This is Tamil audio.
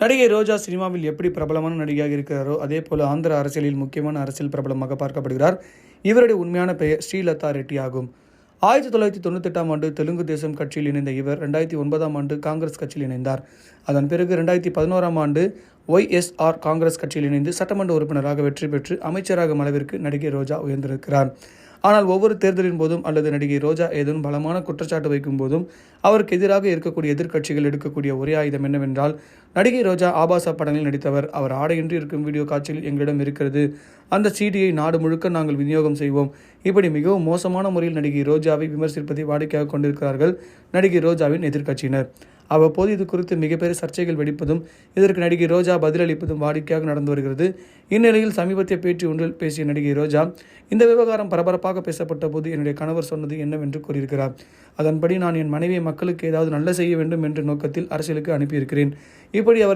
நடிகை ரோஜா சினிமாவில் எப்படி பிரபலமான நடிகையாக இருக்கிறாரோ அதே போல ஆந்திர அரசியலில் முக்கியமான அரசியல் பிரபலமாக பார்க்கப்படுகிறார். இவருடைய உண்மையான பெயர் ஸ்ரீலதா ரெட்டி ஆகும். 1998ஆம் ஆண்டு தெலுங்கு தேசம் கட்சியில் இணைந்த இவர் 2009ஆம் ஆண்டு காங்கிரஸ் கட்சியில் இணைந்தார். அதன் பிறகு 2011ஆம் ஆண்டு ஒய்எஸ்ஆர் காங்கிரஸ் கட்சியில் இணைந்து சட்டமன்ற உறுப்பினராக வெற்றி பெற்று அமைச்சராகும் அளவிற்கு நடிகை ரோஜா உயர்ந்திருக்கிறார். ஆனால் ஒவ்வொரு தேர்தலின் போதும் அல்லது நடிகை ரோஜா ஏதேனும் பலமான குற்றச்சாட்டு வைக்கும் போதும் அவருக்கு எதிராக இருக்கக்கூடிய எதிர்க்கட்சிகள் எடுக்கக்கூடிய ஒரே ஆயுதம் என்னவென்றால், நடிகை ரோஜா ஆபாச படங்களில் நடித்தவர், அவர் ஆடையின்றி இருக்கும் வீடியோ காட்சியில் எங்களிடம் இருக்கிறது, அந்த சிடியை நாடு முழுக்க நாங்கள் விநியோகம் செய்வோம், இப்படி மிகவும் மோசமான முறையில் நடிகை ரோஜாவை விமர்சிப்பதை வாடிக்கையாக கொண்டிருக்கிறார்கள் நடிகை ரோஜாவின் எதிர்க்கட்சியினர். அவ்வப்போது இது குறித்து மிகப்பெரிய சர்ச்சைகள் வெடிப்பதும் இதற்கு நடிகை ரோஜா பதிலளிப்பதும் வாடிக்கையாக நடந்து வருகிறது. இந்நிலையில் சமீபத்திய பேட்டி ஒன்றில் பேசிய நடிகை ரோஜா, இந்த விவகாரம் பரபரப்பாக பேசப்பட்ட போது என்னுடைய கணவர் சொன்னது என்னவென்று கூறியிருக்கிறார். அதன்படி நான் என் மனைவியை மக்களுக்கு ஏதாவது நல்ல செய்ய வேண்டும் என்ற நோக்கத்தில் அரசியலுக்கு அனுப்பியிருக்கிறேன். இப்படி அவர்